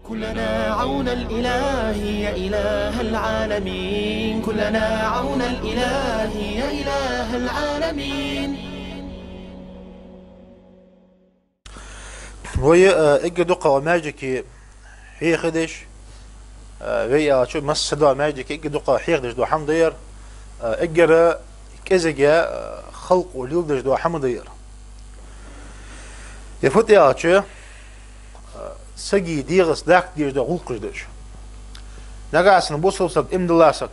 كلنا عون الإله يا إله العالمين، كلنا عون الإله يا إله العالمين. وي اجدوقا وماجيكي هي خدش ويا شو مسدوا ماجيكي اجدوقا حيخدش دو حمدير اجرا كزجا خلق وليلدش دو حمدير يفوت يا شو سجي ديغس داك ديش دو غلقش نقاسن بوصل سب امدلاسك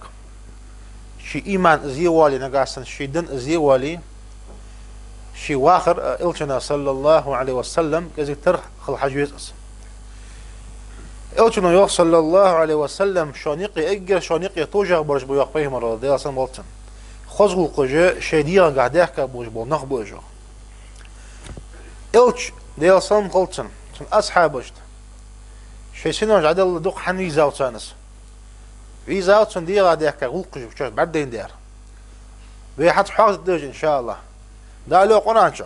شي ايمان ازيوالي نقاسن شي دن ازيوالي شي واخر إلشنا صلى الله عليه وسلم كذي ترح خل حجوز إلشنا يوح صلى الله عليه وسلم شانيقي إجر شانيقي توجه برج بيوح فيه مرة ده أصلا بولتن خذوا القجاء شديا قاعد يحكي بوج بونخ بوجه إلش ده أصلا بولتن تن أصحاب وجد شيء سنة عدل دوق حني زاوتانس في زاوتن دي قاعد يحكي القجاء بشوف بعدين دير بيحط حاجة دوج إن شاء الله ده له قرآن شو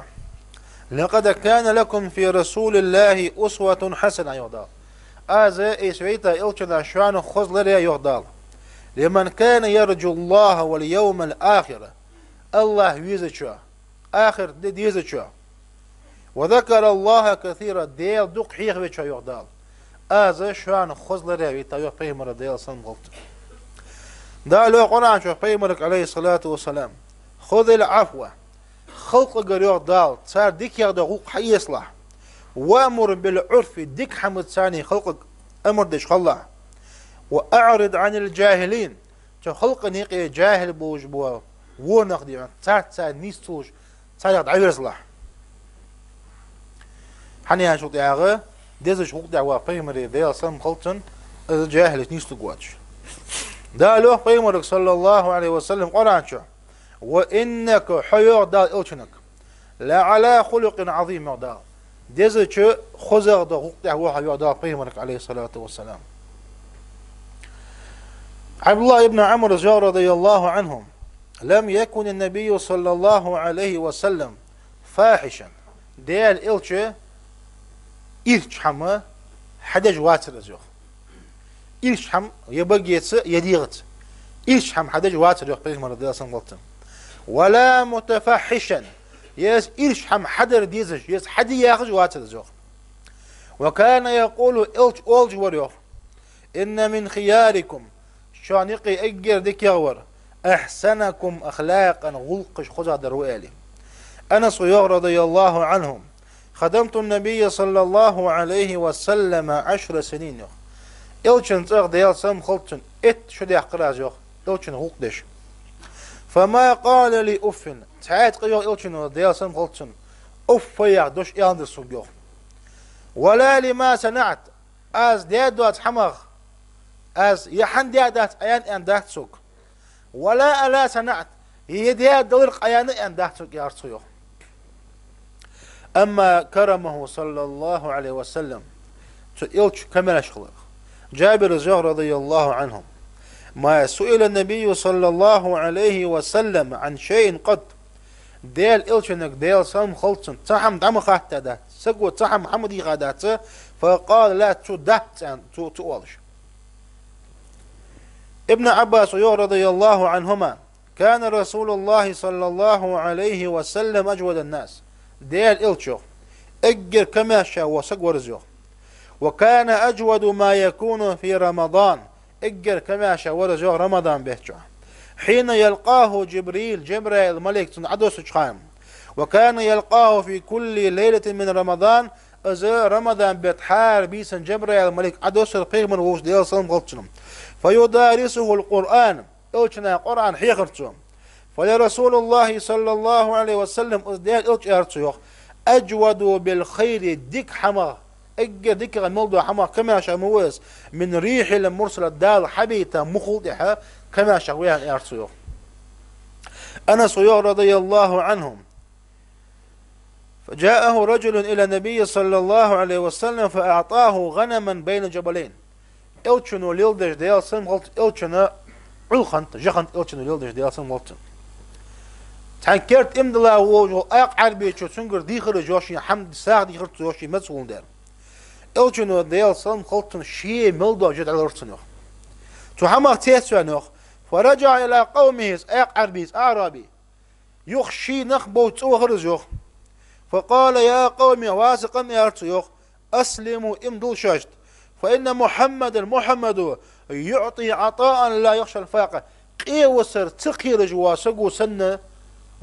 لقد كان لكم في رسول الله أسوة حسنة يهدال هذا إسويتا إلشنا شوان خذ لريا يهدال لمن كان يرجو الله واليوم الآخر الله يزشوا آخر دي يزشوا وذكر الله كثيرا ديل دوق حيخ بيشوا يهدال هذا شوان خذ لريا يتايو فيمر ديل سنغلط ده له قرآن شو فيمرك عليه الصلاة والسلام خذ العفو خلق قريور دال صار ديك يغدا غوق حي يصلح وامر بالعرف ديك حمد ثاني خلقك امر ديش خلع واعرض عن الجاهلين تو خلق نيقي جاهل بوج بو ونقدي تات نيستوج صار عير يصلح حني شو دياغه ديز شو دعوا فيمري ذي سم خلطن جاهل نيستو قواتش دا له فيمرك صلى الله عليه وسلم قران شو وإنك حيور دال إلشنك لا على خلق عظيم دال ديزي خزر دا غقتع وحيور دال فيهمنك عليه الصلاة والسلام عبد الله بن عمرو رضي الله عنهم لم يكن النبي صلى الله عليه وسلم فاحشا ديال إلشة إلش حما حدج واتر زيوخ إلش حم يبقى يديغت إلش حم حدج واتر يوخ فيهمن رضي الله عنه ولا متفحشا يس إلش حم حدر ديزش يس حدي ياخذ واتر زوخ وكان يقول إلش أولج وريوخ إن من خياركم شانقي أجر ديك يغور أحسنكم أخلاقا غلقش خزع دروالي أنس رضي الله عنهم خدمت النبي صلى الله عليه وسلم 10 سنين يوخ إلشن تغ ديال سم خلطن شو دي أحقراز يوخ إلشن غلقدش فما قال لي أف تعاد قيو إلشن ديال سم خلطن أف يعدوش إياندرسو جو ولا لما صنعت از ديادوات حمغ از يحن ديادات أيان أندات سوق ولا ألا صنعت هي دياد دورق أيان أندات سوق يارسو أما كرمه صلى الله عليه وسلم إلش كمل شخلق جابر رضي الله عنهم ما سئل النبي صلى الله عليه وسلم عن شيء قد ديل إلشنك ديل سام خلصن تحم دم خاطة ده سقو تحم محمد غاداته فقال لا تدهت أن تولش ابن عباس رضي الله عنهما كان رسول الله صلى الله عليه وسلم أجود الناس ديل إلشو أجر كما شاء وسقو رزيو وكان أجود ما يكون في رمضان اجر كما شاور جو رمضان بهجو حين يلقاه جبريل الملك تنعدو سجخام وكان يلقاه في كل ليلة من رمضان إذا رمضان بتحار بيسن جبريل الملك عدو سرقيق من ووش ديال صلم غلطنم فيدارسه القرآن إلشنا قرآن حيخرتهم فلرسول الله صلى الله عليه وسلم إذ إلش أرتوه أجود بالخير ديك حما اجر ديك الموضوع حما كما شموس من ريح المرسل الدال حبيتا مخلطها كما شويها الارسيو أنس رضي الله عنهم فجاءه رجل إلى النبي صلى الله عليه وسلم فأعطاه غنما بين جبلين إلشنو ليلدش ديال سنغلط إلشنو علخنت جخنت إلشنو ليلدش ديال سنغلط تنكرت امدلا وجو اق عربي شو سنجر ديخر جوشي حمد ساغ ديخر جوشي مسؤول دار إلجنو ديال صلم قلتن شيء ملدو جد على رسنوخ تحمق تيسوانوخ فرجع إلى قومه عربيز أعرابي يخشي نخبو توخرزوخ فقال يا قوم واثقا يرتيوخ أسلموا امدل شجد فإن محمد يعطي عطاء لا يخشى الفاقة قيوسر تقير جواسقو سنة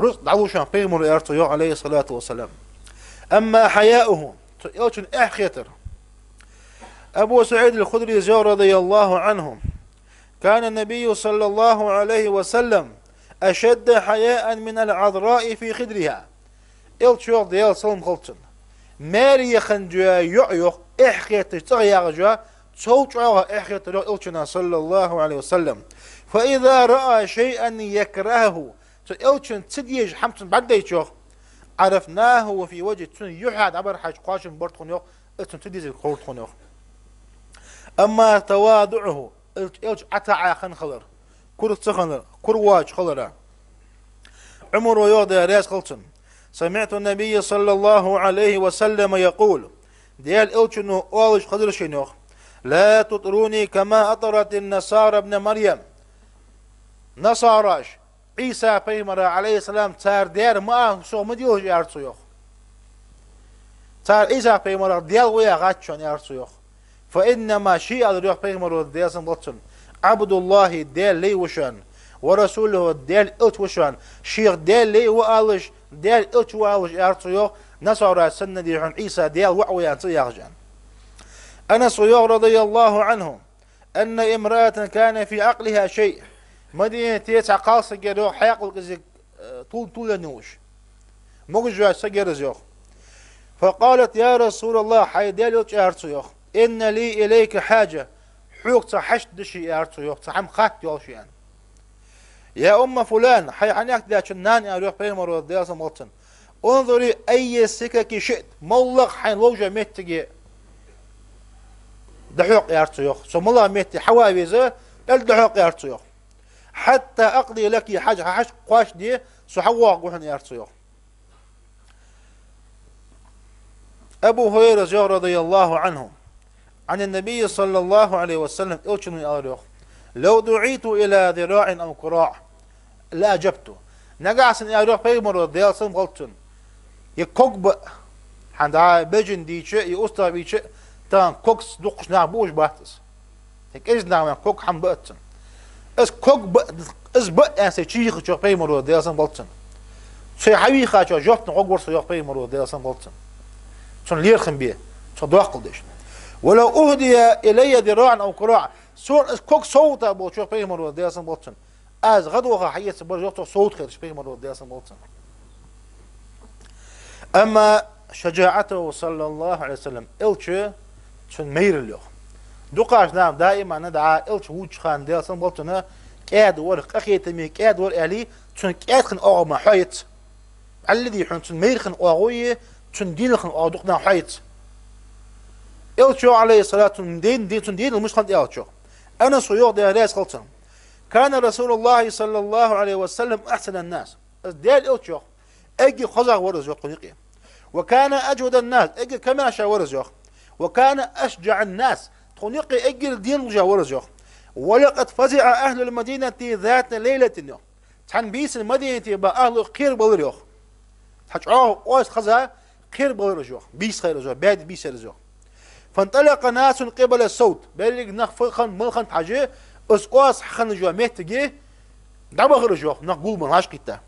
رزق دعوشان بيغمر يرتيوخ عليه الصلاة والسلام أما حياؤه يلجن احخيتر أبو سعيد الخدري رضي الله عنه كان النبي صلى الله عليه وسلم أشد حياء من العذراء في خدرها إلتشوغ ديال صلم خلطن ماري خنجوا يعيوغ إحكيت تغياغ جوا توجعوها إحكيت إلتشنا صلى الله عليه وسلم فإذا رأى شيئا يكرهه إلتشن تديج حمتن بعد يتشوغ عرفناه وفي وجه تن يحاد عبر حاج قاشن برتخن يوغ إلتشن تديج الخلطن يوغ أما تواضعه إلتش عتاع خن خلر كر تخنر كر واج خلر عمر يوغ رياس خلطن سمعت النبي صلى الله عليه وسلم يقول ديال إلتشنو أولش خضر شنوخ لا تطروني كما أطرت النصارى ابن مريم نصاراش عيسى بيمر عليه السلام تار ديار ما سو مديوش يارسويوخ تار عيسى بيمر ديال ويا غاتشون يارسويوخ فإنما شيء الروح بيمر ديال سنبطن عبد الله ديال لي وشان ورسوله ديال إلت وشان شيخ ديال لي وآلش ديال إلت وآلش يارسويوخ نصارى سنة ديحون عيسى ديال وعويان سياغجان أنس رضي الله عنه أن امرأة كان في عقلها شيء مدينة تيسع قاصة جدو حيقل كزيك طول نوش مججوا سجرزيوخ فقالت يا رسول الله حيدال يارسويوخ إن لي إليك حاجة حوك تحشت دشي يارسويوخ تحم خات يولشي يعني يا أم فلان حي عنيك دا شنان أروح بيمر ودياس ملتن انظري أي سكك شئت ملق حين لوجه ميتجي دحوق يارسويوخ سو ملق ميتي حوابيزه الدحوق يارسويوخ حتى أقضي لك حاجة حاج قواش دي سحواق وحن يارسويوخ أبو هريرة رضي الله عنه عن النبي صلى الله عليه وسلم إلشنو ياريوخ لو دعيت إلى ذراع أو كراع لا أجبته نقعسن ياريوخ بيمر ديال سن غلطن يكوكب حندا بجن ديشة يوستا بيشة تان كوكس دقش نعبوش باتس هيك إيش نعمل كوك حم بقتن اس كوك اس بق أنسى شيخ جو بيمر ديال سن غلطن شيء حبي خاطر جوفت نقول سياق بيمر ديال سن غلطن شون ليرخم بيه شون دواقل ديش ولو أهدي إلي ذراع أو كراع سون اس كوك صوت أبو شو بيمر ديال سن غلطن از غدوة حيث برجوت صوت خير بيمر ديال سن غلطن أما شجاعته صلى الله عليه وسلم إلش شن مير له دقاش نعم دائما ندعى إلش وجه خان ديال سن غلطن كاد ورق أخي تمي كاد ورق علي شن كاد خن أغم حيت الذي حن شن مير خن أغوية شن دين خن أغدقنا حيت إلشو عليه الصلاة دين المش خن إلشو أنا صيوغ ديال راس غلطن كان رسول الله صلى الله عليه وسلم أحسن الناس ديال إلشو أجي خزع ورز يقنقي وكان أجود الناس أجي كمان أشع ورز وكان أشجع الناس تقنقي أجي الدين جا ورز ولقد فزع أهل المدينة ذات ليلة تحن بيس المدينة بأهل خير بلريوخ حجعوه قوس خزع خير بلريوخ بيس خير رجوخ بعد بيس رجوخ فانطلق ناس قبل الصوت بلغ نخفخن ملخن حاجة أسقاس خن جوا مهتجي دعوا خرجوخ نقول من هاش كتا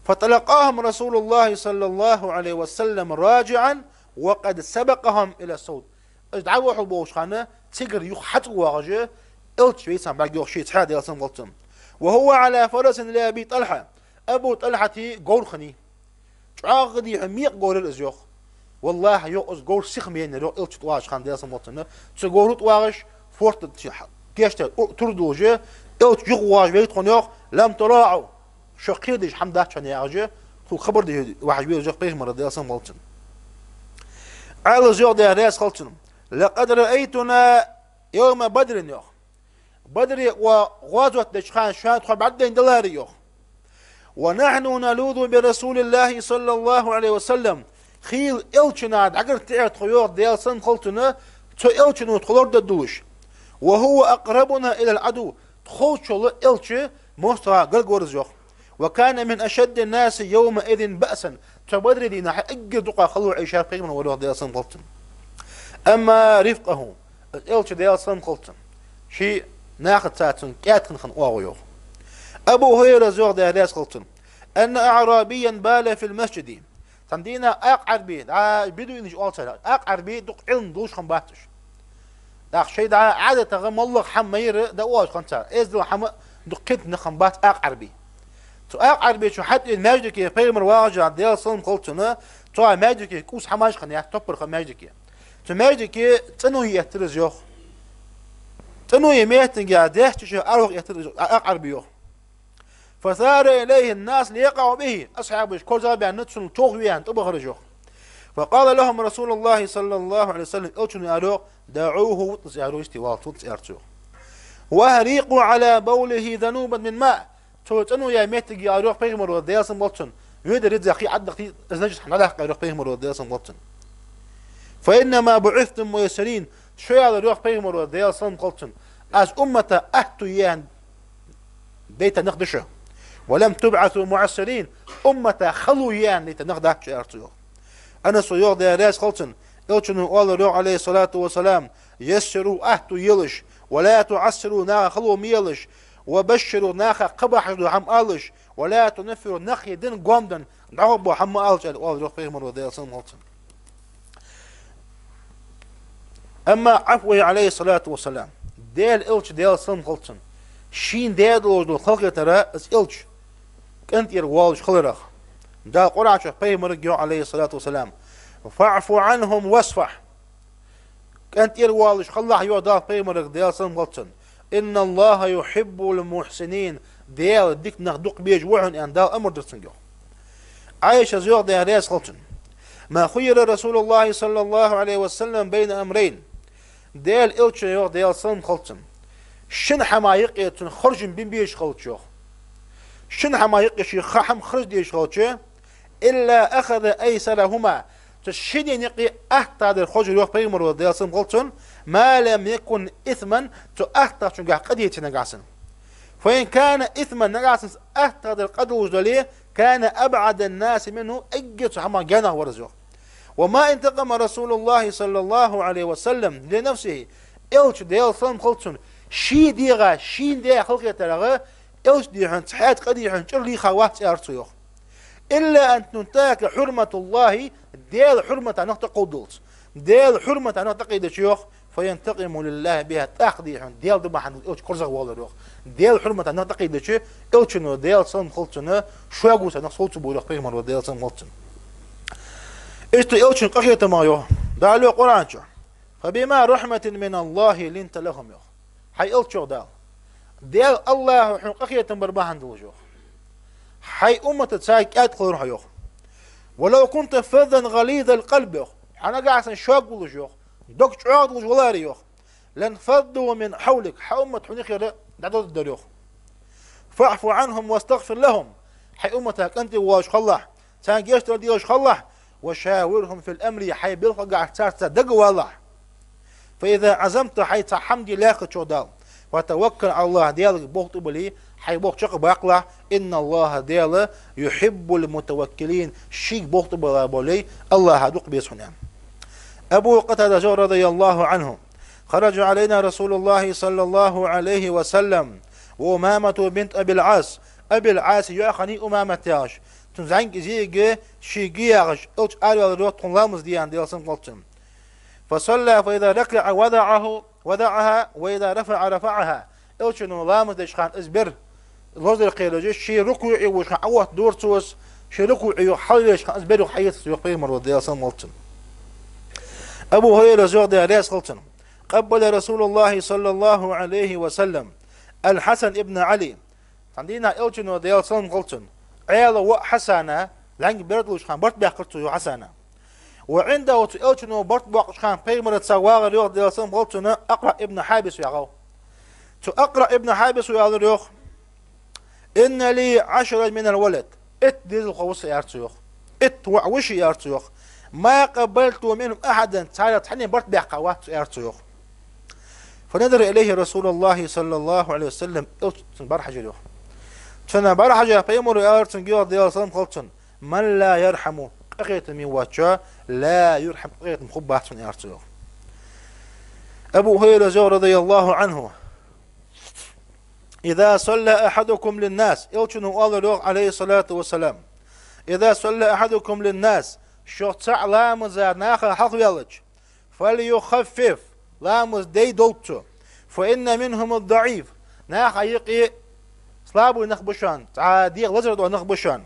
فتلقاهم رسول الله صلى الله عليه وسلم راجعا وقد سبقهم إلى الصوت دعوا حبوش خانة تجر يخحط واجه إلش بيسان بعد يخشيت حاد يلسن غلطن وهو على فرس لأبي طلحة أبو طلحة قول خني عاقدي عميق قول الأزيوخ والله يوقز قول سخمين رو إلش تواج خان يلسن غلطن تقول تواج فورت كيشت تردوجه إلش يقواج بيت خنيوخ لم تراعوا شقير ديش حمده شان يعجه تو خبر دي واحد بيو جق بيه مرة يلسن غلطن على زيو دي رياس غلطن لقد رأيتنا يوم بدر يوخ بدر وغزوة دشخان شان تخل بعدين دلار يوخ ونحن نلوذ برسول الله صلى الله عليه وسلم خيل إلشنا دعقر تعرض خيور ديال سن قلتنا تو إلشنا تخلور ددوش وهو أقربنا إلى العدو تخوش الله إلش مستوى قرقورز يوخ وكان من أشد الناس يومئذ بأسا تبدري دينا حق دقا خلو عيشار قيمنا وروح ديال سن قلتن أما رفقه إلش ديال سن قلتن شيء ناخد ساتن كاتن خن واغيوخ أبو هريرة زوغ ديال قلتن أن أعرابيا بال في المسجد تندينا أق عربي بدو إنش أولتر أق عربي دق علم دوش خن باتش داخ شيء دا عادة غم الله حمير دا واش خنتار إزدو حم دقيت نخن بات أق عربي تو أق عربي شو حتى الماجد كي بيمر واجع ديال صن قلتنا تو الماجد كي كوس حماش خن يحتبر خن ماجد كي تو ماجد كي تنو يحترز يوخ تنو يميت قاعد يحتش أروق يحترز أق عربي يوخ فثار إليه الناس ليقعوا به أصحابه كل زابع نتسن توغيان تبغرجوه فقال لهم رسول الله صلى الله عليه وسلم أتنوا أروق دعوه وتسيروا استوال تسيرتوه وهريقوا على بوله ذنوبا من ماء تنو يا ميتجي أروق بيغمر ودياسن بطن يدري زخي عدقي أزنجت حنلاح أروق بيغمر ودياسن بطن فإنما بعثتم ميسرين شو على أروق بيغمر ودياسن بطن أز أمة أهتيان بيت نقدشه ولم تبعثوا معسرين أمة خلويان لتنقدح شعرتوه أنا سيوغ دي راس خلطن إلشنو قال روح عليه الصلاة والسلام يسروا أهتو يلش ولا تعسروا ناخ خلو ميلش وبشروا ناخ قبح حم آلش ولا تنفروا نخي دين قومدن نعبو حم آلش قال روح فيهم الوضيع صلى أما عفوه عليه الصلاة والسلام ديال إلش ديال صلى خلطن شين ديال دو خلق ترى إلش كنت يروالش خلرخ دا قرعة بيمر عليه الصلاة والسلام فاعفو عنهم واصفح كنت يروالش خلح يودا بيمر ديال صنغلتن إن الله يحب المحسنين ديال ديك نخدق بيج وحن أن دا أمر درسنجو عايشة زيوغ ديال ريس خلتن ما خير رسول الله صلى الله عليه وسلم بين أمرين ديال إلش يوغ ديال صنغلتن شن حمايق يتن خرج بين بيش خلتشوخ شن حمايق شي خحم خرج ديش خلتشه إلا أخذ أيسرهما تشدي نقي أحتاد الخرج يوخ بيمر وديال صنغلتن ما لم يكن إثما تأحتاد شنقا قد يتنقاسن فإن كان إثما نقاسن أحتاد القدر دليه كان أبعد الناس منه أجت حما جانا ورزوه وما انتقم رسول الله صلى الله عليه وسلم لنفسه إلش ديال صنغلتن شي ديغا شين ديغا خلقية تلغا إلش ديحن تحيات قد يحن شرلي خوات أرسيوخ إلا أن تنتهك حرمة الله ديال حرمة نقطة قدوس ديال حرمة نقطة قيد شيوخ فينتقم لله بها تأخذيحن ديال دمحن إلش كرزق والروخ ديال حرمة نقطة قيد شيء إلشنو ديال صن خلطنا شواغوسا نقصوت بولوخ بيمر وديال صن خلطن إشتو إلشن قخية مايوه دالو قرآن شو فبما رحمة من الله لنت لهم يوخ حي إلشو ديال الله حقيقة برباحن دوجوخ حي أمة تسايك أدخل روح يوخ ولو كنت فظا غليظ القلب يوخ أنا قاعد شاق وجوخ دوك شعاد وجولاري يوخ لن فضوا من حولك حي حنيخي دعوت الدريوخ فاعفو عنهم واستغفر لهم حي أمتك أنت واش خلح تانجيش تردي واش خلح وشاورهم في الأمر حي بيلقى قاعد سارتا دق والله فإذا عزمت حي تحمدي لاخت شو دال وتوكل على الله ديالك بوقت بلي حي بوقت شق باقلا إن الله ديال يحب المتوكلين شيك بوقت بلي الله هدوق بيسحنا أبو قتادة رضي الله عنه خرج علينا رسول الله صلى الله عليه وسلم وأمامة بنت أبي العاص أبي العاص يأخني أمامة تاش تنزعنك زيجي شيجياغش أوش آلو الروت قنلامز ديال سنقلتم فصلى فإذا ركع وضعها وإذا رفعها أوش إنه لامز ديشخان إزبر الوزر القيلوجي شي ركوعي وشخان أوه دور توس شي ركوعي حليش خان إزبر وحيث يقيمر وديال سنقلتم أبو هريرة زوغ ديال ريس قلتم قبل رسول الله صلى الله عليه وسلم الحسن ابن علي عندنا إلشن وديال سلم قلتن عيال وحسنة لانك بردلوش خان برت بيحقرتو حسنة وعنده إلشن وبرت بوقش خان بيغمرة سواغ ريوخ ديال سلم قلتن أقرأ ابن حابس ويغو أقرأ ابن حابس ويغو ريوخ إن لي 10 من الولد ديز الخوص يارتيوخ وعوشي يارتيوخ ما قبلت منهم أحدا تعالى تحني برت بقوات أرتيوخ. فنظر إليه رسول الله صلى الله عليه وسلم أوتن برحجة له. تنا برحجة بيمر أرتن جوا ديال صلم خلتن من لا يرحم أقيت من واتشا لا يرحم أقيت مخبات من أرتيوخ. أبو هريرة رضي الله عنه إذا صلى أحدكم للناس أوتن الله عليه الصلاة والسلام إذا صلى أحدكم للناس شوت لامز ناخ حق يلج فليخفف لامز دي دولتو فإن منهم الضعيف ناخ يقي سلابو نخبشان تعاديق لزرد ونخبشان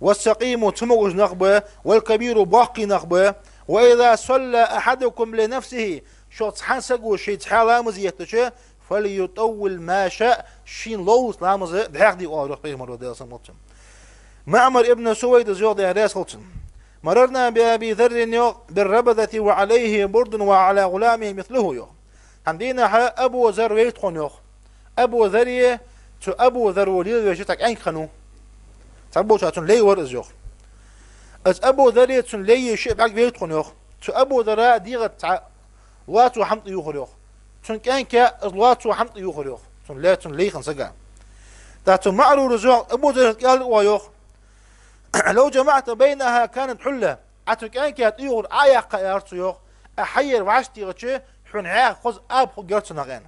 والسقيم تمغج نخبه والكبير باقي نخبه وإذا صلى أحدكم لنفسه شوت حنسقو شي تحلامز يتشي فليطول ما شاء شين لوز لامز دحق دي أوروخ بيهم الوديل سموتم معمر ابن سويد زيوض ياريس خلتن مررنا بأبي ذر بالربذة وعليه برد وعلى غلامه مثله يوخ عندنا أبو ذر ويتخون يوخ أبو ذر تو أبو ذر وليل ويجتك أين خنو تبو تاتون لي ورز يوخ أز أبو ذر تون لي شيء بعد ويتخون يوخ تو أبو ذر ديغة واتو حمط يوخر يوخ تون كان كا واتو حمط يوخر يوخ تون لا تون لي خنسقا تاتو معرو رزوق أبو ذر قال ويوخ لو جمعت بينها كانت حلة عتوك أنك يطير عيق يارتيوخ أحير وعشتي غتشي حن عيق خذ أب خجرت نغان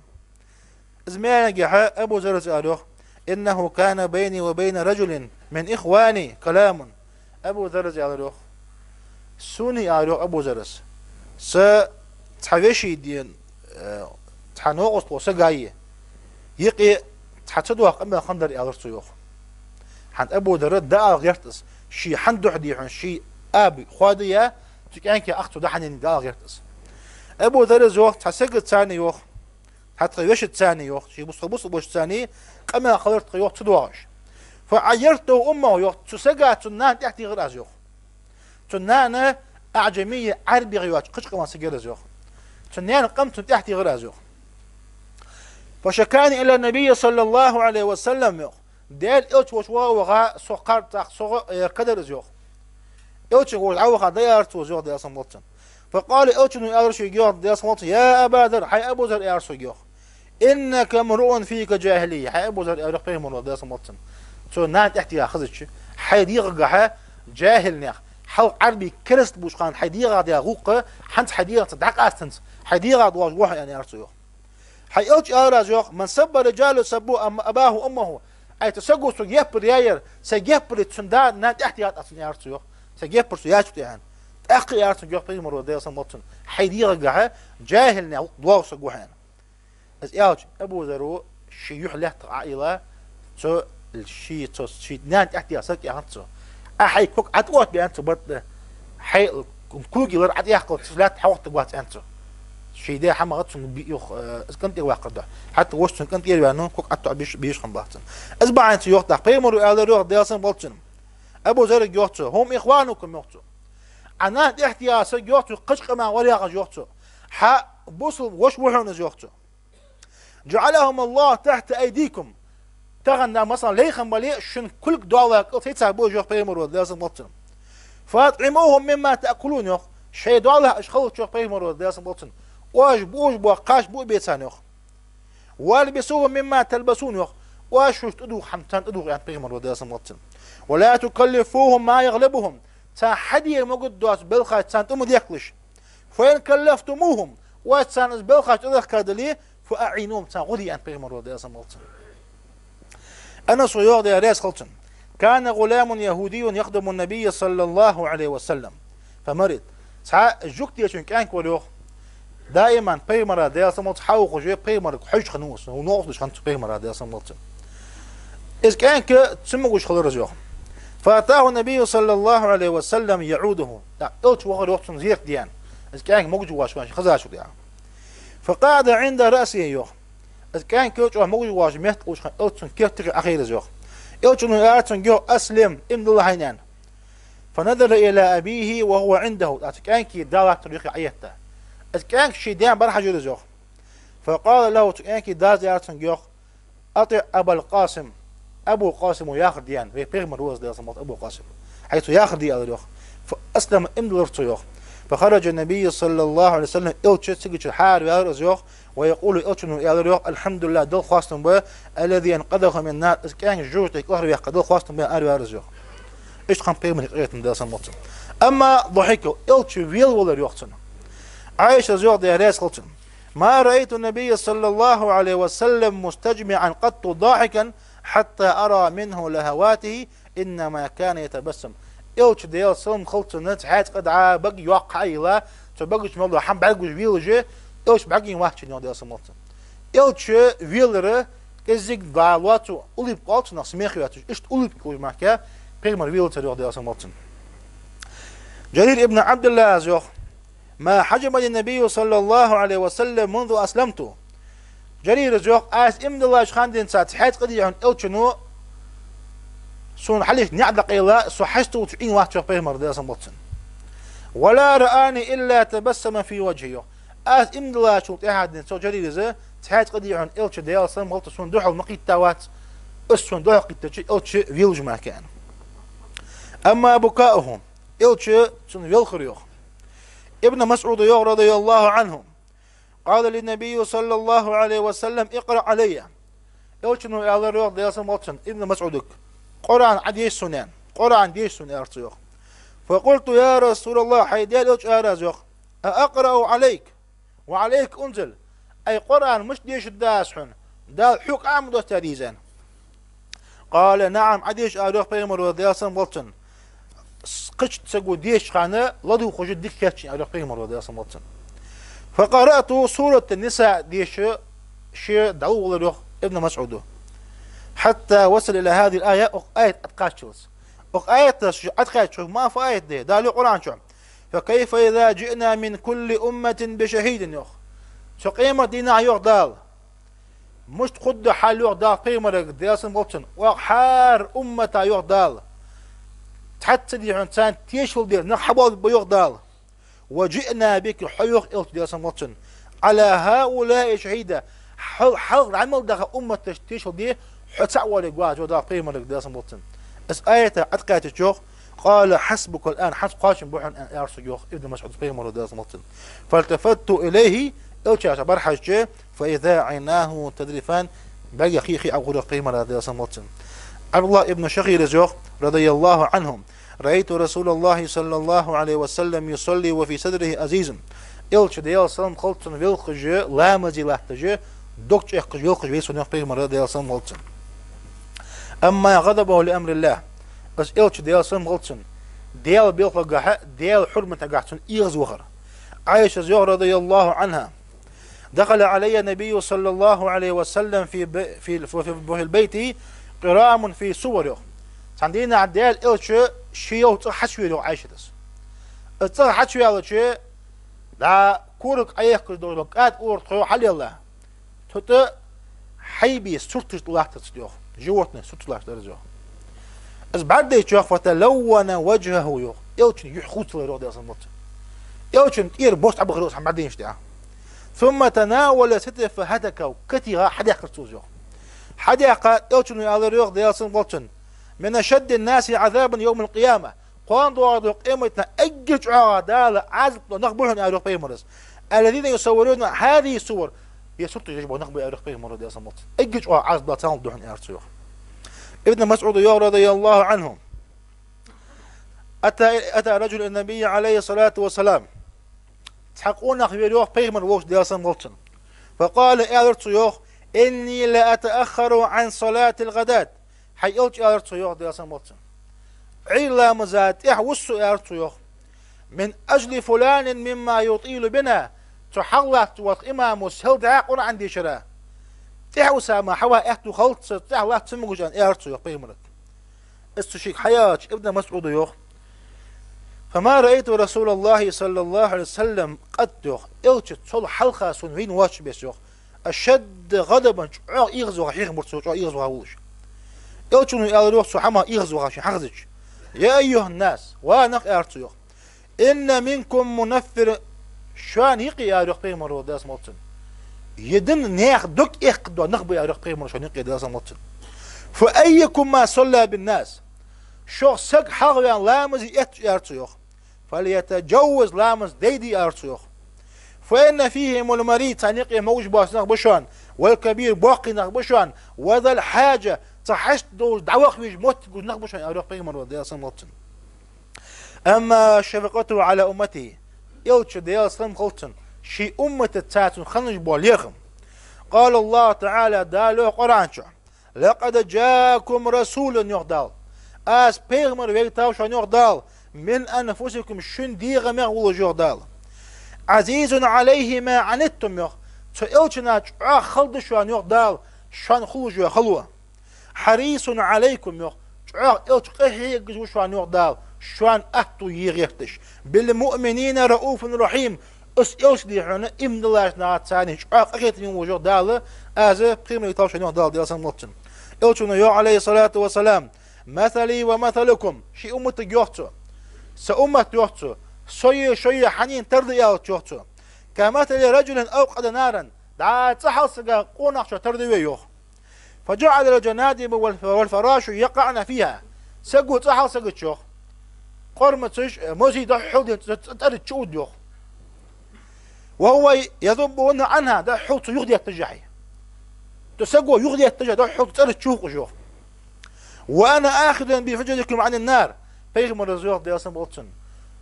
زمان جحا أبو زرز أروخ إنه كان بيني وبين رجل من إخواني كلام أبو زرز أروخ سوني أروخ أبو زرز س تحويشي دين تحنوغس وسجاية يقي تحتدوها أما خندر يارتيوخ حن أبو درد دا غيرتس شي حندو حديحن شي أبي خوادية تكأنك أختو دحنين دا غيرتس أبو درد زوخ تحسق الثاني يوخ حتغيوش الثاني يوخ شي بص بوش الثاني قما خلرت يوخ تدواش فعيرته أمه يوخ تسقى تنان تحتي غير أزيوخ تنان أعجمية عربي غيوش قش قما سجل أزيوخ تنان قمت تحتي غير أزيوخ فشكاني إلى النبي صلى الله عليه وسلم يوخ ديال إلش وشوا وغا سقر تاخ سق قدر زيوخ إلش وغا ديارت وزيوخ ديال سموتن فقال إلش إنه يارش يجوخ ديال سموتن يا أبا ذر حي أبو ذر يارش يجوخ إنك امرؤ فيك جاهلية حي أبو ذر يارش فيهم ديال سموتن سو نان تحتي أخذتش حي ديغ جاهل نيخ حلق عربي كرست بوشقان حي ديغ ديال غوق حنت حي ديغ تدعق أستنس حي ديغ دواج واحد يعني يارش يجوخ حي إلش يارش يجوخ من سب رجال سبوا أباه أمه أي تسقو سجيبر ياير سجيبر تسندا نات احتياط أصلا يارتيو سجيبر سياج بتاعن أخي يارتيو جوه بيجي مرة ديال سموتن حيدي رجعه جاهل نعو دواو سجوهان از ياج أبو ذرو شيوح له عائلة تو الشيء تو شيء نات احتياط سك يارتيو أحي كوك عتوات بأنتو برد حي كوكي لر عت يحقق ثلاث حوقت قوات أنتو شيء ده حما غطسون بيوخ اسكنتي واقع ده حتى وشتن كنت يريانو كوك عتو بيش خنباتن اسبع انت يوخ ده بيمرو على روح دياسن بولتن ابو زر يوختو هم اخوانكم يوختو انا احتياس يوختو قشق ما وريق يوختو ح بوصل وش وحون يوختو جعلهم الله تحت ايديكم تغنى مثلا ليخن بلي شن كل دولار قلت يتسابو يوخ بيمرو دياسن بولتن فاطعموهم مما تاكلون يوخ شي دولار اشخلوا يوخ بيمرو دياسن بولتن واش بوش بو قاش بو بيتان يوخ والبسوه مما تلبسون يوخ واش تدو حمتان تدو يعني بيغمر ودياس موتن ولا تكلفوهم ما يغلبهم تا حدي موجود دوس بالخاج تان تم ديكلش فين كلفتموهم واتسان بالخاج تدخ كادلي فاعينوهم تا غدي يعني بيغمر ودياس موتن انا صيور دي ريس خلتن كان غلام يهودي يخدم النبي صلى الله عليه وسلم فمرض تا جوكتي شن كان كولوخ دائما بيمرا ديال سموت حاوق جوي بيمر حج خنوس ونوقش خنت بيمرا ديال سموت إذ كان تسموش خلر زيوخ فأتاه النبي صلى الله عليه وسلم يعوده لا قلت وقت وقت زيك ديان إذ كان موجود واش ماشي خزاشو ديان فقعد عند رأسه يوخ إذ كان كوت موجود واش مهت وش قلت كيف تري أخير زيوخ قلت إنه يأتون جو أسلم إن الله هينان فنظر إلى أبيه وهو عنده إذ كان كي دارك طريق عيته إذ كان شي ديان برح جل زيوخ فقال له كان كي دار يأتون جو أطع أبا القاسم أبو القاسم وياخذ ديان في بيغمر روز ديال سموت أبو القاسم حيث ياخذ ديال اليوخ فأسلم إن لرتو يوخ فخرج النبي صلى الله عليه وسلم إلتش سجش حار ويرزق ويقول إلتش إنه يرزق الحمد لله دل خاصم به الذي أنقذه من النار إذ كان جوجت يقهر ويحق دل خاصم به أر ويرزق إيش خم بيمن قريت من درس الموت أما ضحكوا إلتش ويل ولا يوقتنا عائشة زوج دياريس قلتن ما رأيت النبي صلى الله عليه وسلم مستجمعا قط ضاحكا حتى أرى منه لهواته إنما كان يتبسم إلتش ديال سلم خلطن حيات قد بقي يوقع إلا تبقيش موضوع حم بقيش ويلجي إلتش بقي واحد نيو ديال سلم إلتش ويلره كزيك دعواتو أوليب قالت نسميخ ياتش إيش أوليب كوي معك بيغمر ويلتر ديال سلم جرير ابن عبد الله زوخ ما حجبني النبي صلى الله عليه وسلم منذ أسلمت جرير زوخ آس إمد الله شخاندين سات حيات قد يعون إلتشنو سون حليش نعدق إلا سو حشتو تعين واحد شوف بيهمر ديال سمبطن ولا رآني إلا تبسم في وجهه آس إمد الله شوط إحد سو جرير زي حيات قد يعون إلتش ديال سمبطن سون دوحو مقيت تاوات سون دوحو قيت إلتش فيلج ما كان أما بكاؤهم إلتش سون فيلخريوخ ابن مسعود رضي الله عنه قال للنبي صلى الله عليه وسلم اقرأ علي إلتشنو على ريوخ ديال سمبطن ابن مسعودك قرآن عديش سنان قرآن ديش سنان أرتيوخ فقلت يا رسول الله حيديال إلتش أرازيوخ أقرأ عليك وعليك أنزل أي قرآن مش ديش الداسحن دال حق عمدو تريزان قال نعم عديش أريوخ بيمر ديال سمبطن قش تسقو ديش خانة لدو خجد ديك كاتشين أريوخ بيمر ديال سمبطن فقرأت سورة النساء ديش شي دعوه لريوخ ابن مسعود حتى وصل إلى هذه الآية آية أتقاشلس آية أتقاشلس ما في آية دي دالو قرآن شو فكيف إذا جئنا من كل أمة بشهيد يوخ شو قيمة دينا يوخ دال مش تخد حال يوخ دال قيمة ديال سنبطن وحار أمة يوخ دال تحت دي عنسان تيشل دير نحبال بيوخ دال وجئنا بك حيوخ إلت ديال سنبطن على هؤلاء شهيدة حل عمل داخل أمة تيشل دي حتعوى لقواج ودا قيمة لقداس سنبطن اس آية أتقات الشيخ قال حسبك الآن حسب قاشم بوحن أن أرسل يوخ ابن مسعود قيمة لقداس سنبطن فالتفت إليه إلتشاش برحش فإذا عيناه تدريفان بقي خيخي أغور قيمة لقداس سنبطن عبد الله ابن شخير زوخ رضي الله عنهم رأيت رسول الله صلى الله عليه وسلم يصلي وفي صدره أزيز إلتش ديال سلم خلطن ويلخج لا مزي لحتج دوكش إخج ويلخج ويسون قيمة ديال سلم خلطن أما غضبه لأمر الله بس إلتش ديال سلم خلطن ديال بيلخج ديال حرمة قحتن إيغز وخر عائشة زوخ رضي الله عنها دخل علي النبي صلى الله عليه وسلم في البيت قرام في صوره عندنا عديال إلتش شيو تحشوي له عايشة دس تحشوي على شيء لا كورك أيك دولقات أورطو حلي الله تت حيبي سرتش الله تسجوه جوتنا سرتش الله ترجوه از بعد يشوف فتلون وجهه يوخ إلتش يحوت له رود أصلا إلتش تير بوست عبد غروس هم بعدين يشتاع ثم تناول ستة فهتك وكتيها حديقة تسوزه حديقة إلتش على ريوخ ديالسن بولتن من أشد الناس عذابا يوم القيامة قوان دوار قيمتنا أجج عادال عزب نقبلهم يا رب يمرز الذين يصورون هذه الصور هي صورة يجب أن نقبل يا رب يمرز يا صمت أجج عزب تاون دهن يا رسول ابن مسعود رضي الله عنه أتى رجل النبي عليه الصلاة والسلام تحقون خبير يوخ بيغمر ووش ديال صمت فقال يا رسول إني لا أتأخر عن صلاة الغداة حيقولش يا رسول ديال صمت عيلا مزات وصو يا رسول من أجل فلان مما يطيل بنا تحلت والإمام وسهل دعاء عندي شراء وسامة حوا احتو خلط تحوى تسمو جان يا رسول بيغمرك استشيك حياة ابن مسعود يوخ فما رأيت رسول الله صلى الله عليه وسلم قد يوخ إلتش تصل حلقة سنوين واتش بيس يوخ أشد غضبا يغزو غشيخ مرسو يغزو غاوش إلتش نو يالروخ سحما يغزو غشي حغزج يا أيها الناس وانق أرتيوخ إن منكم منفر شوان يقي يا رق بيمر داس موتن يدن نيخ دك إخدو نخبو يا رق بيمر شوان يقي داس موتن فأيكم ما صلى بالناس شو سق حغيان لامزي أرتيوخ فليتجوز لامس ديدي أرسيوخ فإن فيهم المريض تانيقي موج باس نغبشان والكبير باقي نغبشان وذا الحاجة تحشت دول دعوخ بيج موت قد نغبشان أروح بيغمر ودي أصلا مطن أما شفقته على أمته إلتش دي أصلا خلطن شي أمة التاتن خنج باليغم قال الله تعالى دالو قرآنشا لقد جاكم رسول يغدال أس بيغمر ويغتاوشان يغدال من أنفسكم شن ديغ مغول يغدال عزيز عليه ما عنتم يغ تإلتنا خلدشان يغدال شان خلوج يخلوه حريص عليكم يغ إلت قهي قزوشان يغدال شان أهتو يغيختش بالمؤمنين رؤوف رحيم اس إلش دي حنا إمن الله نعت ثاني أخيت من وجود دال أزه قيمة يتوشن يغدال دي أصلا مطن إلتنا يو عليه الصلاة والسلام مثلي ومثلكم شي أمة يغتو سأمة يغتو شوية حنين ترضي يغتو كمثل رجل أوقد نارا دعا تحل سقا قونق شو ترضي ويوخ فجعل الجنادب والفراش يقعن فيها سقو تحل سقا تشوخ قرمة موزي دحول ترد تشود يوخ وهو يذبون عنها دحول يغدي التجحي تسقو يغدي التجحي دحول ترد تشوق يوخ وأنا آخذ بفجركم عن النار بيغمر الزيوخ دي أصلا بغتسن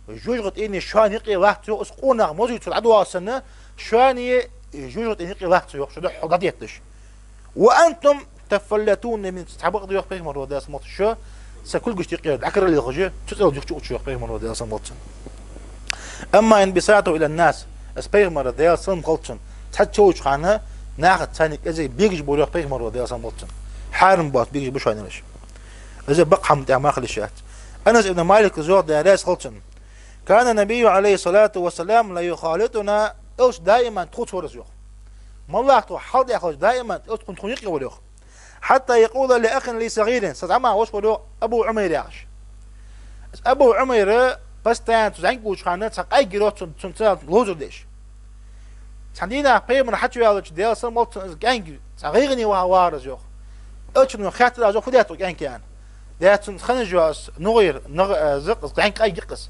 جوجغت إني شوان يقي لاحتو اسقونا موزي تلعدوا السنة شوان جوجغت إني يقي لاحتو يوخ شدح حضاد يتش وأنتم تفلتون من تتحبق ديوخ بيغمر دي أصلا شو سكل قشتي قياد عكر اللي غجي تسأل ديوخ تشوق بيغمر دي أصلا بغتسن أما انبساطه إلى الناس اس بيغمر دي أصلا بغتسن تحت شوش خانها ناخد ثاني كذا بيجي بوليوخ بيغمر دي أصلا بغتسن حارم بات بيجي بشوانيش إذا بقى حمد أعماق الشات أنس ابن مالك زور داريس خلطن كان النبي عليه الصلاة والسلام لا يخالطنا إلش دائما تخوت ورزيوخ ما الله أخطو حال يخرج دائما إلش كنت خنيقي وليوخ حتى يقول لأخ لي صغير ستعمى وش وليوخ أبو عمير يعش أبو عمير بس تان تزعين قوش خانة تقاي جيروت تنتظر لوزر ديش تندينا بيمن حتى يالج ديال سمولت جانج صغيرني وهوارزيوخ إلش نو خاطر أزوخ دياتو جانج كان دياتن خنجواس نغير زق جانج قاي جقس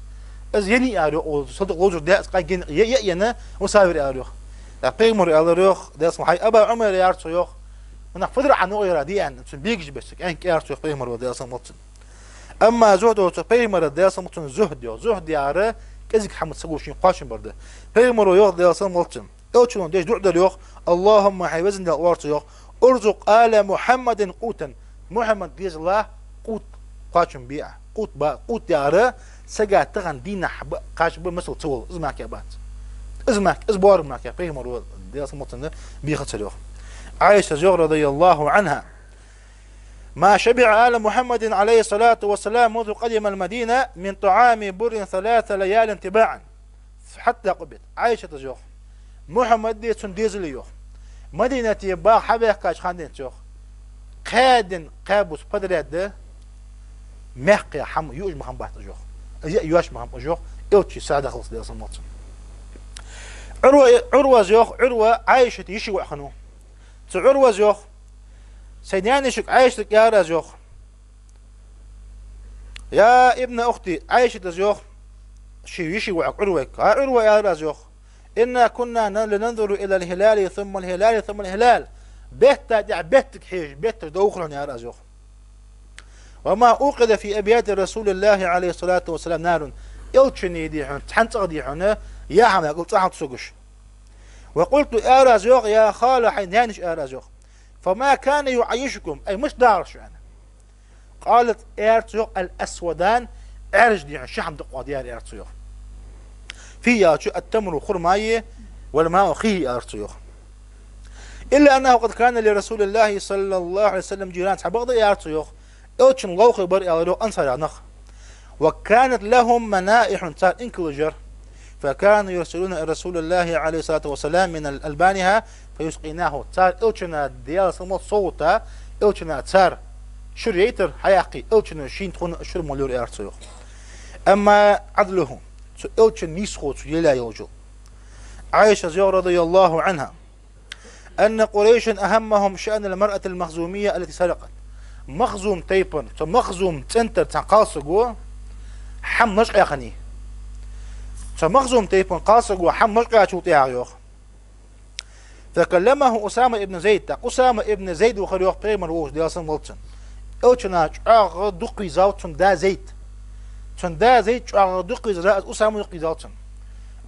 از يني أروح صدق لوجر ديات قاي جن ينا وسافر أروح لا بيمر أروح دياس محي أبا عمر يارتو يوخ أنا فدر عن نغير ديان بيجي بس جانج يارتو بيمر ودياس مطن أما زهد بيمر دياس مطن زهد ياره كذك حمد سقوشين قاشم برده بيمر يوخ دياس مطن أوتشون ديش دعدل يوخ اللهم حيوزن الأوارت يوخ أرزق آل محمد قوتا محمد ديز الله قوت قاشم بيع قوت ياره سجى تغن دينا حب قاش بمثل طول ازمعك يا بات ازمعك ازبار معك يا بيمر دياس مطن بيخت يوخ عائشة زوج رضي الله عنها ما شبع آل محمد عليه الصلاة والسلام منذ قدم المدينة من طعام بر 3 ليال تباعا حتى قبل عائشة زوج محمد دي تنديزل يوخ مدينة يبا حبيق كاش خاندين تيوخ قادن قابوس بدرد محقي حم يوج محم بحت جوخ يواش محم جوخ إلتشي سادة خلص دي أصلا مطن عروة زيوخ عروة عايشة يشي وحنو عروة زيوخ سيدياني شك عايشة يا زيوخ يا ابن أختي عايشة زيوخ شي يشي وعق عروة يا زيوخ إنا كنا لننظر إلى الهلال ثم الهلال ثم الهلال بيتك حيج بيتك دوخلون يا رازوخ وما أوقد في أبيات رسول الله عليه الصلاة والسلام نار إلتشني ديحون تحنتق ديحون يا حما قلت أحد سقش وقلت يا رازوخ يا خال حينانش يا رازوخ فما كان يعيشكم أي مش دارش أنا قالت إرتزوخ الأسودان أرج ديحون شحم دقوا ديار إرتزوخ فيها التمر خرماية والماء خيه أرتيوخ إلا أنه قد كان لرسول الله صلى الله عليه وسلم جيران حبغض أرتيوخ أوتشن لوخ برئ أولو أنصر نخ وكانت لهم منائح تار إنكلجر فكانوا يرسلون رسول الله عليه الصلاة والسلام من ألبانها فيسقيناه تار أوتشن ديال صمت صوتا أوتشن تار شريتر حياقي أوتشن شين تكون شر مليور أرتيوخ أما عدلهم إلتشن نيسخوت يلا يوجو عائشة رضي الله عنها أن قريشا أهمهم شأن المرأة المخزومية التي سرقت مخزوم تيبن مخزوم تنتر تنقاص جو حم نشق يخني مخزوم تيبون قاصق وحم مشقا شو تياغيوخ. فكلمه أسامة ابن زيد. أسامة ابن زيد وخريوخ بيمر ووش ديالسن ملتن. إلشنا شعاغ دقي زاوتن دا زيد. تن دا زيد شعاغ دقي زاوتن أسامة دقي زاوتن.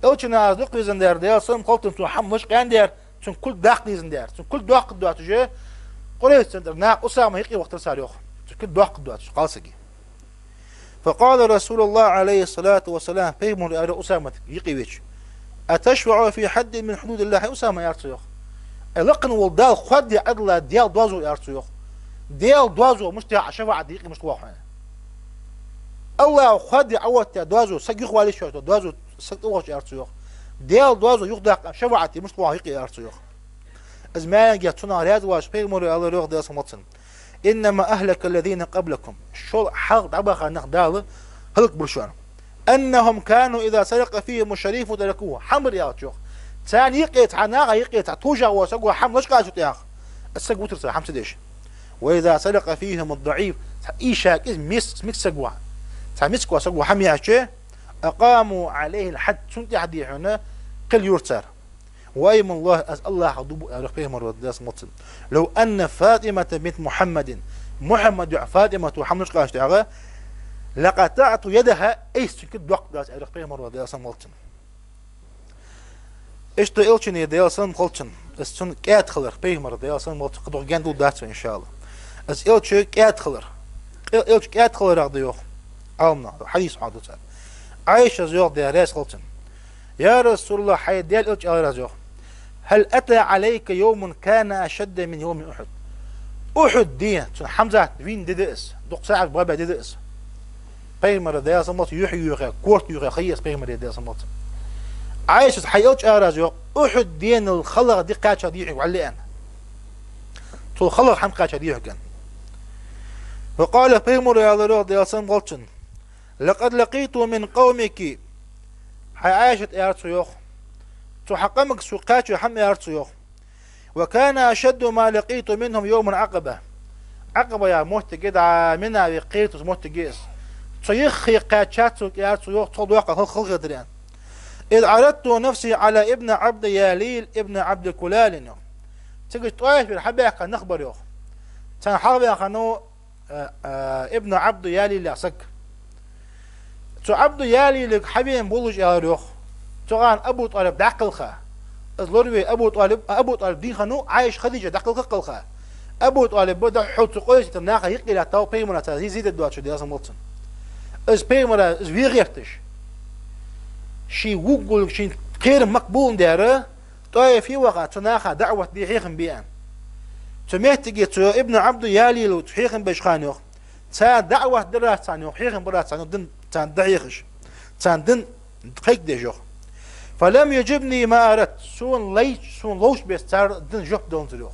إلشنا دقي زندار ديالسن قلتن تو حم مشقا دير تن كل داقي زندار تن كل داق دوات جي قريت سندر نا أسامة يقي وقت رساليوخ تن كل داق دوات قالسقي. فقال رسول الله عليه الصلاة والسلام بيمر أرى أسامة يقي ويش أتشفع في حد من حدود الله أسامة يارتيوخ لقن والدال خد يعدل ديال دوازو يارتيوخ ديال دوازو مش تاع شفاعة دقيقة مش واحد الله خد يعوت دوازو سجيخ والي شو دوازو سجيخ يارتيوخ ديال دوازو يخدع شفاعة مش واحد يارتيوخ أزمان جاتنا رياض واش بيمر على روح ديال سمطن إنما أهلك الذين قبلكم شو حق عبخ نخدال هلك برشوان أنهم كانوا إذا سرق فيهم الشريف تركوه حمر يا تشوخ ثاني يقيت عناغا يقيت توجع وسقوا حم مش قاعد ياخ السق وترسى حم سديش وإذا سرق فيهم الضعيف إيشاك ميس سقوا تمسك وسقوا حم يعشى أقاموا عليه الحد سنتي حد هنا قل يرتر وأيم الله أسأل الله حضوب أرقيه مرة داس مطل لو أن فاطمة بنت محمد فاطمة وحمد قاش تعالى لقطعت يدها إيش كد وقت داس أرقيه مرة داس مطل إيش تقولشني داس مطلشن السن كات خلر بيه مرة داس مطل قدر جندو داس إن شاء الله أس إلش كات خلر إلش كات خلر أقضيوه عمنا حديث حدث عائشة زوج داس خلتن يا رسول الله حي ديال إلش أرزوه هل أتى عليك يوم كان أشد من يوم أحد أحد دي حمزة وين ددس دق ساعة بابا ددس بيمر ديا صمت يحيي كورت يحيي خيس بيمر ديا صمت عايش حيوش أرازو أحد دين الخلق دي قاتش دي وعلي أنا تو خلق حم قاتش دي كان وقال بيمر يا الله ديا صمت لقد لقيت من قومك عايشة أرزو يوخ تحقمك سقاط حم يارتيوخ وكان أشد ما لقيت منهم يوم عقبة يا موت جدع منها لقيت موت جيس تيخ قاتشاتك يارتيوخ تضوق خلق دريان إذ عرضت نفسي على ابن عبد ياليل ابن عبد كلال تجي طايف بالحبيقة نخبر يوخ تنحرب خنو ابن عبد ياليل يعسك تو عبد ياليل حبيب بولج ياريوخ تغان أبو طالب دقلخه أزلوري أبو طالب دين خنو عايش خديجة دقلخه قلخه أبو طالب بدأ حط قويس تناقة يقلع تاو بيمنا تازي زيد الدوات شو دياسم ملتن إز بيمنا إز ويغيرتش شي وقل شي غير مقبول داره طايف في وقت تناقة دعوة دي حيخن بيان تمهتجي تو ابن عبد يالي لو تحيخن بشخانيوخ تا دعوة درات ثانيوخ حيخن برات ثانيوخ دن تان دعيخش تان دن دقيق دي جوخ فلم يجبني ما أردت سون ليش سون لوش بيستار دن جوب دون تلوخ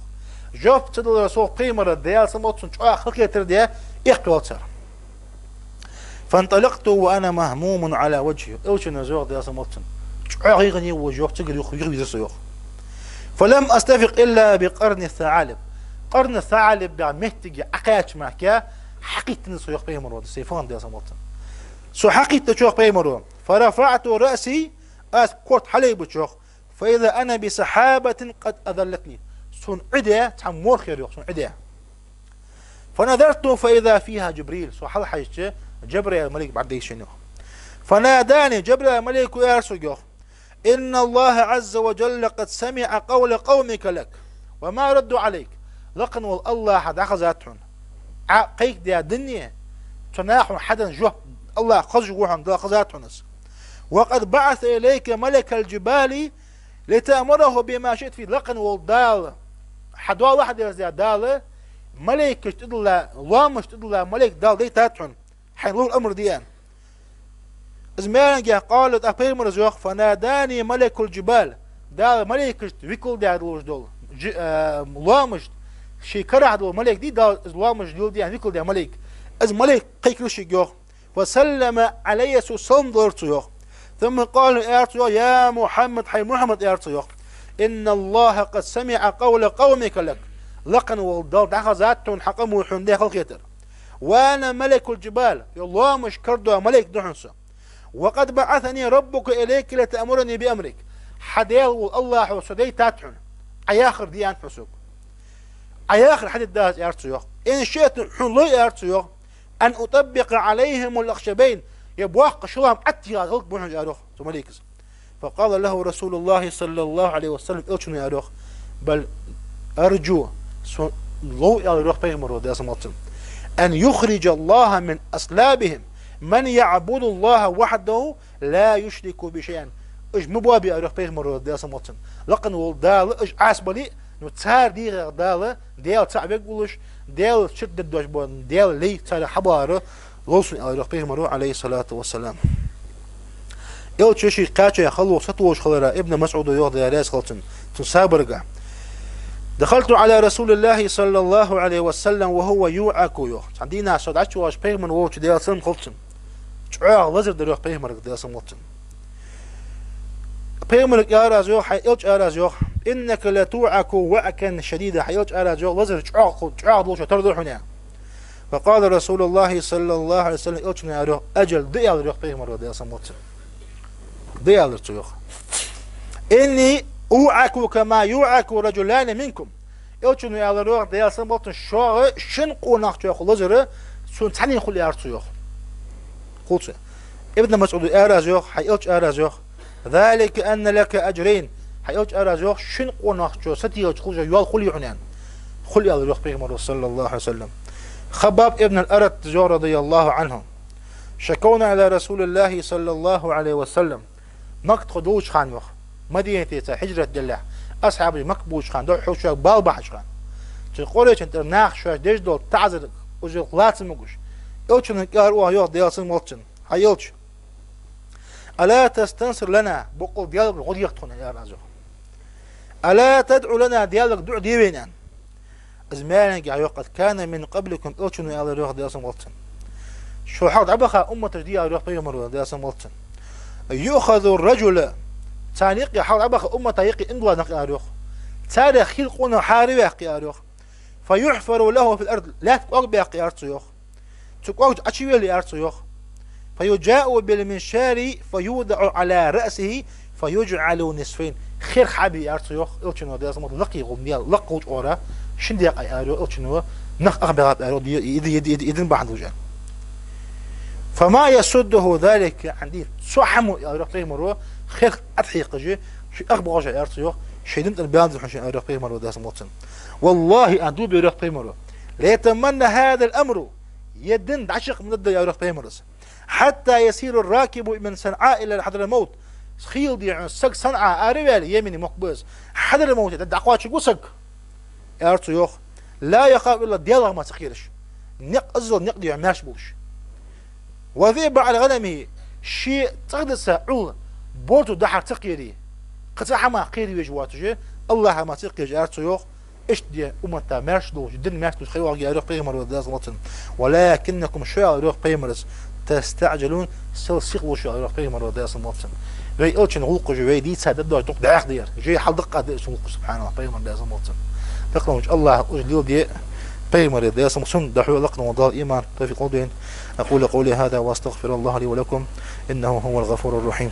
جوب تدل رسول قيمة الديال سموت سون شوى خلقية ترديا إقوال تر فانطلقت وأنا مهموم على وجهي أوش نزوغ ديال سموت شوى غيغني وجوه تقل يخوي سيوخ فلم أستفق إلا بقرن الثعالب قرن الثعالب بعمهتج عقاتش معك حقيت نسويخ بيمرو السيفان ديال سموت سو حقيت تشوخ بيمرو فرفعت رأسي كورت حلي بتشوخ فإذا أنا بسحابة قد أذلتني سون عدة تحمور خير يوخ سون عدة فنظرت فإذا فيها جبريل سو حل حيشة جبريل الملك بعد يشنو فناداني جبريل الملك ويرسل إن الله عز وجل قد سمع قول قومك لك وما ردوا عليك لقن والله حد أخذتهم قيك دي الدنيا تناحوا حدا جوه الله خرجوهم دا أخذتهم وقد بعث إليك ملك الجبال لتأمره بما شئت في لقن والدال حدوا واحد يزيد دال ملك تدل الله مش تدل ملك دال دي تاتحن حين الأمر ديان زمان قالت أبي مرزوخ فناداني ملك الجبال دال ملك ويكل دي عدلوش دول الله مش شي كره دول ملك دي دال الله مش دول دي ويكل دي ملك از ملك قيكلوش يوخ وسلم علي سلم دورت يوخ ثم قال يا محمد حي محمد يا إن الله قد سمع قول قومك لك لقن والدار دخزاتهم حقموا حندي خلقيتر وأنا ملك الجبال الله مش كردوا ملك دحنسا وقد بعثني ربك إليك لتأمرني بأمرك حديل الله حسدي تاتحن أياخر ديان حسوك أياخر حد داز يارتسيوخ إن شئت حلو يارتسيوخ أن أطبق عليهم الأخشبين يبواق شلام أتيا غلق بوحن جاروخ ثم ليكز. فقال له رسول الله صلى الله عليه وسلم إلشن ياروخ بل أرجو لو ياروخ بيغمرو داس مطن أن يخرج الله من أصلابهم من يعبد الله وحده لا يشرك بشيئا. إج مبوابي ياروخ بيغمرو داس مطن لقن والدال إج عاسبلي نتسار ديغ دال ديال تعبك بولش ديال شد دوش بون ديال لي تسار حباره غوصن ياروخ بيغمرو عليه الصلاة والسلام. يو تشي قاچه خلو ستوش خلرا ابن مسعود يوض يا راس خلتن تسابرقا. دخلت على رسول الله صلى الله عليه وسلم وهو يوعك يو عندنا صدعت واش بيغمن ووش ديال سن خلتن تعا وزر دروخ بيغمر ديال سن خلتن بيغمر يا رازو حي الج ارازو انك لا توعك وعكا شديدا حي الج ارازو وزر تعا دوش تردو هنا. فقال رسول الله صلى الله عليه وسلم الج نارو اجل ديال دروخ بيغمر ديال سن خلتن ديال تيوخ إني أوعك كما يوعك رجلان منكم يوتشنو يا روح ديال سمبوت شو شنقو ناختيوخ لزر سون تاني خل يارتيوخ قلت ابن مسعود أرازيوخ حيوتش أرازيوخ ذلك أن لك أجرين حيوتش أرازيوخ شنقو ناختيو ستيوتش خل يوال خل يعنان خل يا روح بيغمر صلى الله عليه وسلم. خباب ابن الأرت رضي الله عنه شكونا على رسول الله صلى الله عليه وسلم نقد خدوش خان يوخ مدينة حجرة دلع أصحابي مقبوش خان دو حوشوك بالبحش خان تقوليش انت ناخ شوش ديش دول تعزر وجل لاتن مقوش يوچن نكاروها يوخ ديالسن مولتن هايوش ألا تستنصر لنا بقول ديالك غد يقتخنا يا رازو ألا تدعو لنا ديالك دعو ديوينان أزمانك يا قد كان من قبلكم يوچن يا روح ديالسن مولتن شو حاض عبخا أمة تجديها روح بيغمر ديالسن مولتن يؤخذ الرجل تانيق يحاول عبخ أمة يقي إندوا نقي أروخ تاريخ يلقون حارب يقي أروخ فيحفر له في الأرض لا تقوق بيقي أرسيوخ تقوق أشيوه لأرسيوخ فيجاء بالمنشار فيوضع على رأسه فيجعل نصفين خير حبي أرسيوخ إلشنو دي أسمه لقي غميال لقوج أورا شندي يقي أروخ إلشنو نق أغبغات أروخ يدن بعض وجان. فما يسده ذلك عندي صحمو يروح بيغمرو خير أضحيق جي شي أخبر رجع يرتيوخ شي دمت البيان حشي يروح بيغمرو داس موتن والله أندو بيروح بيغمرو ليتمنى هذا الأمر يدن عشق من الدنيا يروح بيغمرس حتى يسير الراكب من صنعاء إلى حضر الموت خيل دي عن سق صنعاء أريوال يمني مقبوز حضر الموت يدعقوات شي قسق يرتيوخ لا يخاف إلا ديالغ ما تخيرش نق أزل نقدي عماش بوش وذيب على غنمه شيء تقدس عول بورتو دحر تقيري قطع ما قيري وجواتجي الله ما تقير ارتيوخ ايش دي امتا ماشدو جدن ماشدو خيوا يروح بيمر وداز وطن ولكنكم شو يروح بيمرز تستعجلون سلسيق وشو يروح بيمر وداز وطن وي اوتشن غلق جوي دي سادد دو دق داخ دير جي حل دقه دي سبحان الله بيمر داز وطن تقلون الله اجليل دي بيمر داز وطن دحو لقنا وضال ايمان توفيق قولين. أقول قولي هذا وأستغفر الله لي ولكم إنه هو الغفور الرحيم.